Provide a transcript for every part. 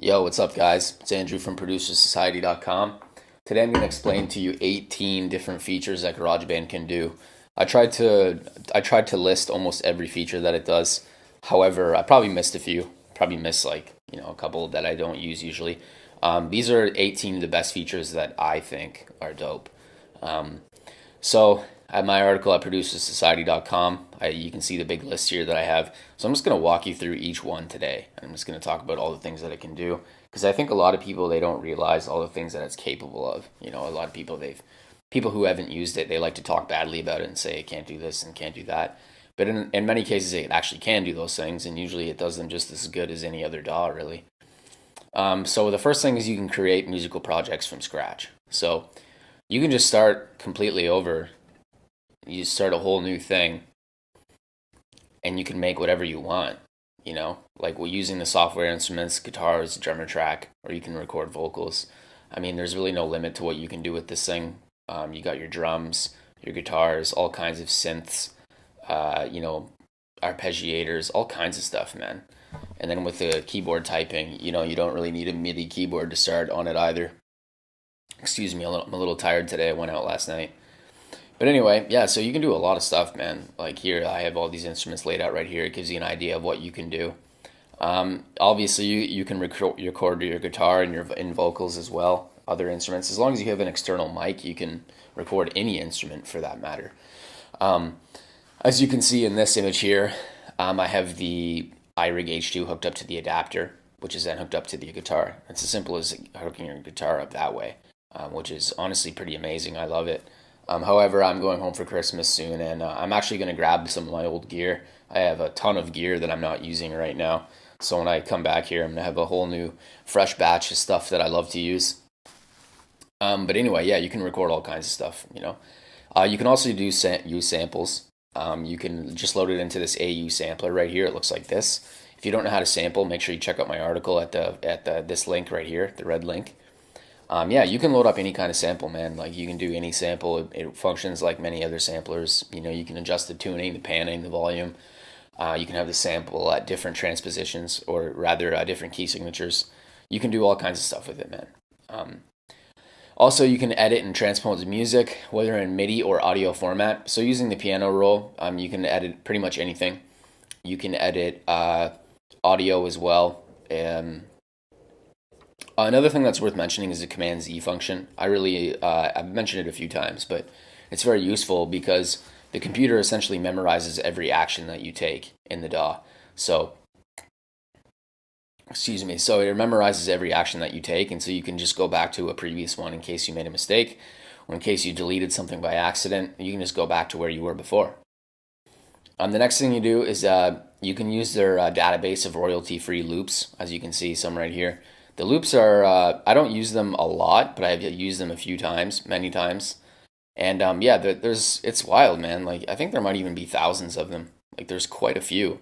Yo, what's up, guys? It's Andrew from ProducerSociety.com. Today I'm going to explain to you 18 different features that GarageBand can do. I tried to list almost every feature that it does. However, I probably missed a few. Probably missed a couple that I don't use usually. These are 18 of the best features that I think are dope. So I have my article at ProducerSociety.com. You can see the big list here that I have. So I'm just going to walk you through each one today. I'm just going to talk about all the things that it can do because I think a lot of people, they don't realize all the things that it's capable of. You know, a lot of people who haven't used it, they like to talk badly about it and say it can't do this and can't do that. But in many cases, it actually can do those things, and usually it does them just as good as any other DAW, really. So the first thing is you can create musical projects from scratch. So you can just start completely over. You start a whole new thing, and you can make whatever you want, like we're using the software instruments, guitars, drummer track, or you can record vocals. I mean, there's really no limit to what you can do with this thing. You got your drums, your guitars, all kinds of synths, arpeggiators, all kinds of stuff, man. And then with the keyboard typing, you don't really need a MIDI keyboard to start on it either. Excuse me, I'm a little tired today. I went out last night. But anyway, yeah, so you can do a lot of stuff, man. Like here, I have all these instruments laid out right here. It gives you an idea of what you can do. Obviously, you can record your guitar and in vocals as well, other instruments. As long as you have an external mic, you can record any instrument for that matter. As you can see in this image here, I have the iRig H2 hooked up to the adapter, which is then hooked up to the guitar. It's as simple as hooking your guitar up that way, which is honestly pretty amazing. I love it. However, I'm going home for Christmas soon, and I'm actually going to grab some of my old gear. I have a ton of gear that I'm not using right now. So when I come back here, I'm going to have a whole new, fresh batch of stuff that I love to use. But anyway, yeah, you can record all kinds of stuff, You can also use samples. You can just load it into this AU sampler right here. It looks like this. If you don't know how to sample, make sure you check out my article at this link right here, the red link. Yeah, you can load up any kind of sample, man. Like you can do any sample. It functions like many other samplers. You can adjust the tuning, the panning, the volume. You can have the sample at different transpositions, or rather different key signatures. You can do all kinds of stuff with it, man. Also, you can edit and transpose music, whether in MIDI or audio format. So using the piano roll, you can edit pretty much anything. You can edit audio as well. Another thing that's worth mentioning is the Command Z function. I've mentioned it a few times, but it's very useful because the computer essentially memorizes every action that you take in the DAW. So it memorizes every action that you take, and so you can just go back to a previous one in case you made a mistake, or in case you deleted something by accident. You can just go back to where you were before. The next thing you do is you can use their database of royalty-free loops, as you can see some right here. The loops are, I don't use them a lot, but I've used them a few times, many times. And yeah, it's wild, man. Like, I think there might even be thousands of them. Like, there's quite a few.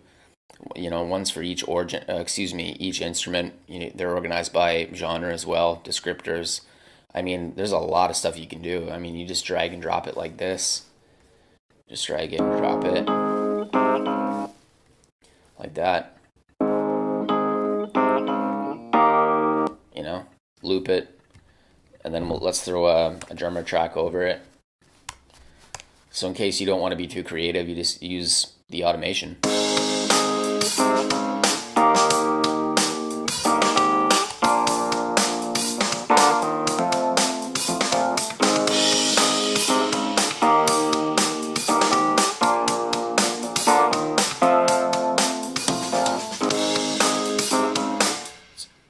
Ones for each each instrument. They're organized by genre as well, descriptors. I mean, there's a lot of stuff you can do. I mean, you just drag and drop it like this. Just drag it and drop it. Like that. Loop it, and then let's throw a drummer track over it. So in case you don't want to be too creative, you just use the automation.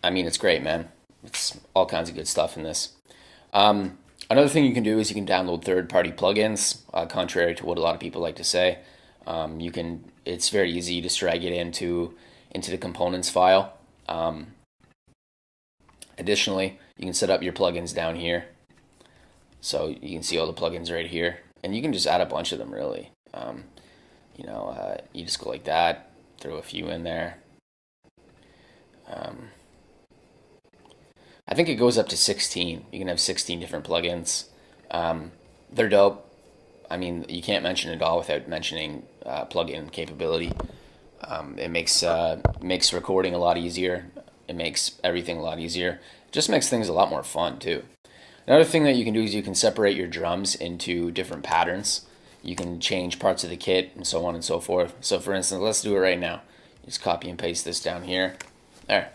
I mean, it's great, man. It's all kinds of good stuff in this. Another thing you can do is you can download third-party plugins, contrary to what a lot of people like to say. It's very easy. You just drag it into the components file. Additionally, you can set up your plugins down here. So you can see all the plugins right here. And you can just add a bunch of them, really. You just go like that, throw a few in there. I think it goes up to 16. You can have 16 different plugins. They're dope. I mean, you can't mention it all without mentioning plugin capability. It makes recording a lot easier. It makes everything a lot easier. It just makes things a lot more fun too. Another thing that you can do is you can separate your drums into different patterns. You can change parts of the kit and so on and so forth. So for instance, let's do it right now. Just copy and paste this down here. There.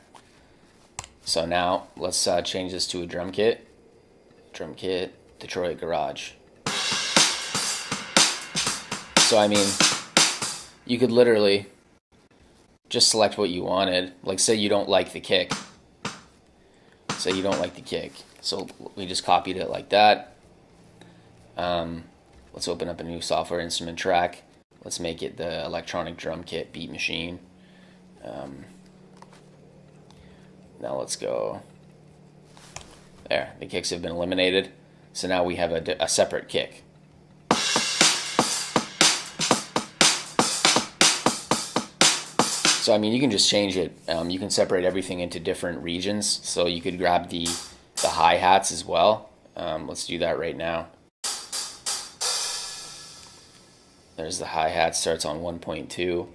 So now let's change this to a drum kit. Drum kit, Detroit Garage. So I mean, you could literally just select what you wanted. Like say you don't like the kick. Say you don't like the kick. So we just copied it like that. Let's open up a new software instrument track. Let's make it the electronic drum kit Beat Machine. Now let's go. There, the kicks have been eliminated. So now we have a separate kick. So I mean, you can just change it. You can separate everything into different regions. So you could grab the hi-hats as well. Let's do that right now. There's the hi-hat, starts on 1.2.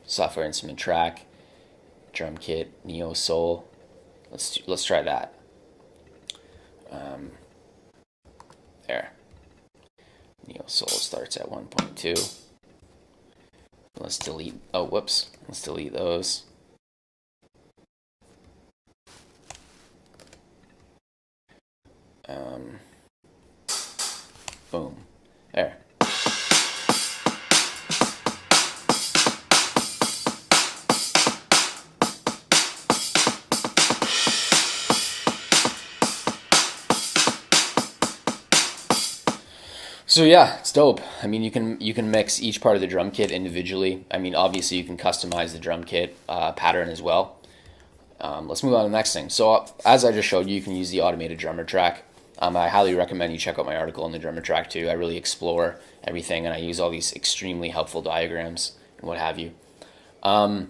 Software instrument track, drum kit, Neo Soul. Let's try that. There. Neo Soul starts at 1.2. Let's delete. Oh, whoops. Let's delete those. Boom. There. So yeah, it's dope. I mean, you can mix each part of the drum kit individually. I mean, obviously you can customize the drum kit pattern as well. Let's move on to the next thing. So as I just showed you, you can use the automated drummer track. I highly recommend you check out my article on the drummer track too. I really explore everything, and I use all these extremely helpful diagrams and what have you. Another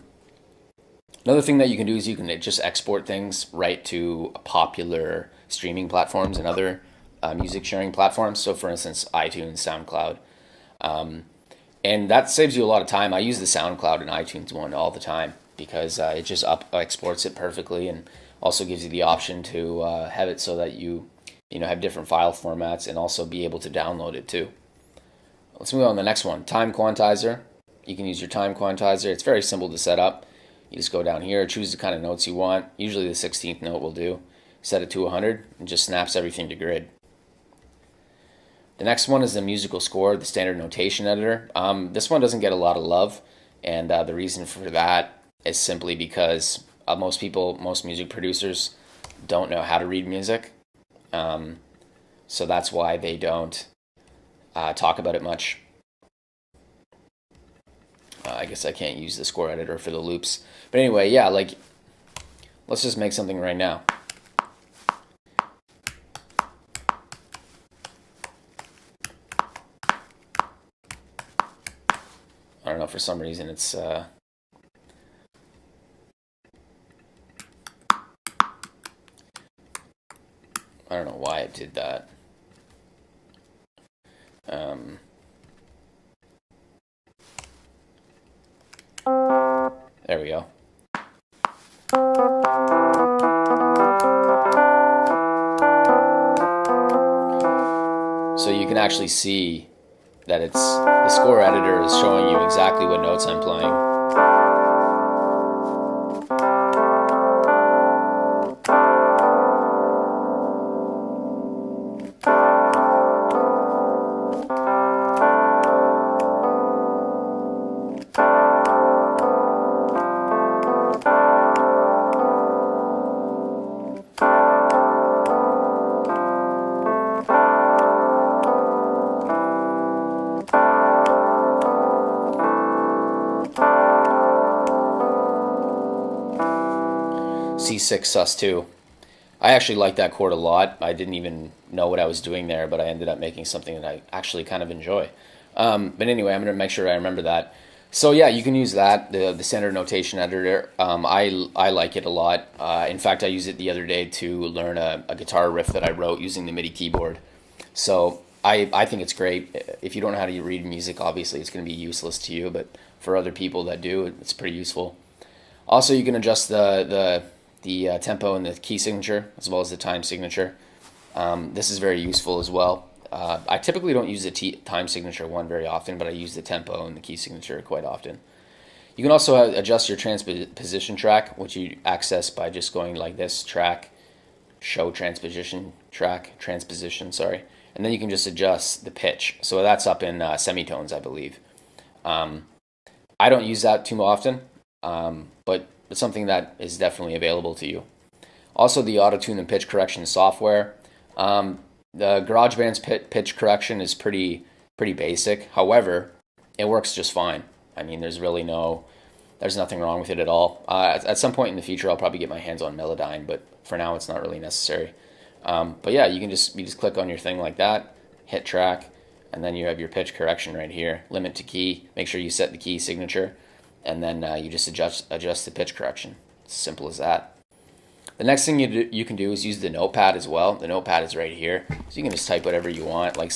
thing that you can do is you can just export things right to popular streaming platforms and other music sharing platforms. So for instance, iTunes, SoundCloud. And that saves you a lot of time. I use the SoundCloud and iTunes one all the time because it just exports it perfectly, and also gives you the option to have it so that you have different file formats and also be able to download it too. Let's move on to the next one, time quantizer. You can use your time quantizer. It's very simple to set up. You just go down here, choose the kind of notes you want. Usually the 16th note will do. Set it to 100 and just snaps everything to grid. The next one is the musical score, the standard notation editor. This one doesn't get a lot of love, and the reason for that is simply because most music producers don't know how to read music. So that's why they don't talk about it much. I guess I can't use the score editor for the loops. But anyway, yeah, let's just make something right now. I don't know, for some reason it's I don't know why it did that. There we go. So you can actually see that the score editor is showing you exactly what notes I'm playing. C6 sus2. I actually like that chord a lot. I didn't even know what I was doing there, but I ended up making something that I actually kind of enjoy. But anyway, I'm going to make sure I remember that. So yeah, you can use that, the standard notation editor. I like it a lot. In fact, I used it the other day to learn a guitar riff that I wrote using the MIDI keyboard. So I think it's great. If you don't know how to read music, obviously it's going to be useless to you, but for other people that do, it's pretty useful. Also, you can adjust the tempo and the key signature as well as the time signature. This is very useful as well. I typically don't use the time signature one very often, but I use the tempo and the key signature quite often. You can also adjust your transposition track, which you access by just going like this: track, show transposition, sorry. And then you can just adjust the pitch. So that's up in semitones, I believe. I don't use that too often, but it's something that is definitely available to you. Also, the auto tune and pitch correction software. The GarageBand's pitch correction is pretty basic. However, it works just fine. I mean, there's nothing wrong with it at all. At some point in the future, I'll probably get my hands on Melodyne, but for now, it's not really necessary. But yeah, you just click on your thing like that, hit track, and then you have your pitch correction right here. Limit to key. Make sure you set the key signature, and then you just adjust the pitch correction. It's as simple as that. The next thing you can do is use the notepad as well. The notepad is right here, so you can just type whatever you want. Like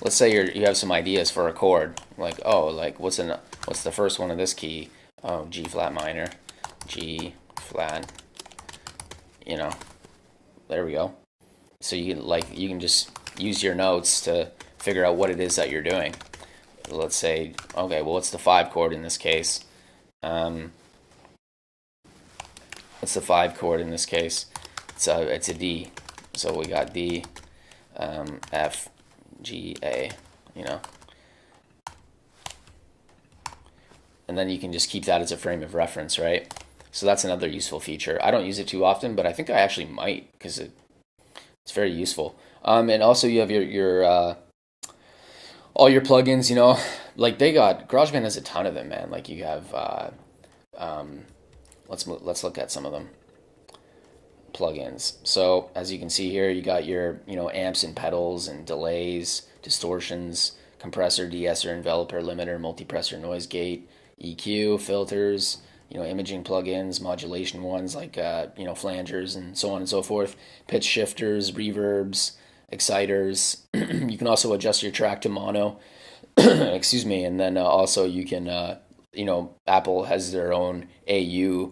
let's say you have some ideas for a chord. Like, oh, like what's the first one of this key? Oh, G flat minor, G flat. You know, there we go. So you can just use your notes to figure out what it is that you're doing. Let's say, okay, well, what's the 5 chord in this case? What's the 5 chord in this case? It's a D. So we got D, F, G, A, you know. And then you can just keep that as a frame of reference, right? So that's another useful feature. I don't use it too often, but I think I actually might, because it's very useful. And also you have your all your plugins, you know, like GarageBand has a ton of them, man. Like you have let's look at some of them. Plugins. So as you can see here, you got your amps and pedals and delays, distortions, compressor, de-esser, enveloper, limiter, multipressor, noise gate, EQ, filters, imaging plugins, modulation ones like flangers and so on and so forth, pitch shifters, reverbs, exciters. You can also adjust your track to mono. Excuse me, and then also you can Apple has their own AU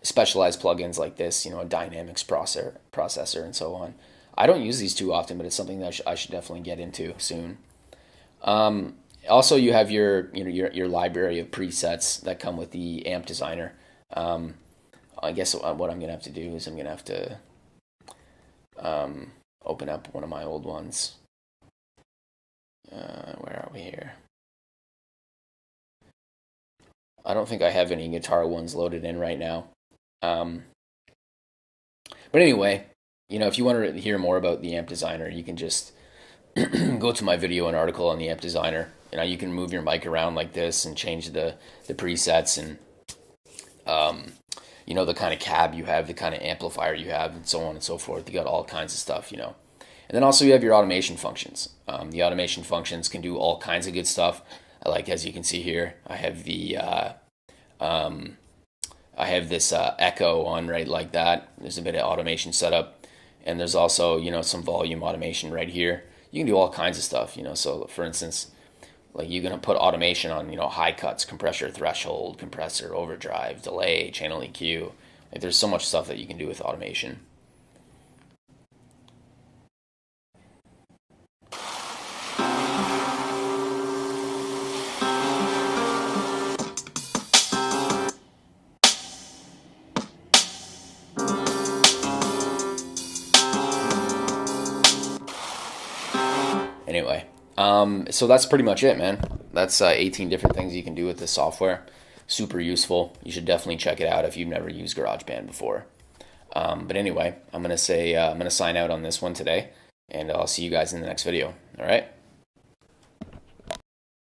specialized plugins like this, a dynamics processor and so on. I don't use these too often, but it's something that I should definitely get into soon. Also, you have your library of presets that come with the amp designer. I guess what I'm gonna have to do is I'm gonna have to open up one of my old ones. Where are we here? I don't think I have any guitar ones loaded in right now. But anyway, if you want to hear more about the amp designer, you can just go to my video and article on the amp designer. You can move your mic around like this and change the presets and the kind of cab you have, the kind of amplifier you have, and so on and so forth. You got all kinds of stuff, And then also you have your automation functions. The automation functions can do all kinds of good stuff. Like as you can see here, I have this echo on right like that. There's a bit of automation setup, and there's also some volume automation right here. You can do all kinds of stuff. So for instance, like you're gonna put automation on high cuts, compressor threshold, compressor overdrive, delay, channel EQ. Like there's so much stuff that you can do with automation. Anyway, so that's pretty much it, man. That's 18 different things you can do with this software. Super useful. You should definitely check it out if you've never used GarageBand before. But anyway, I'm gonna sign out on this one today, and I'll see you guys in the next video. All right.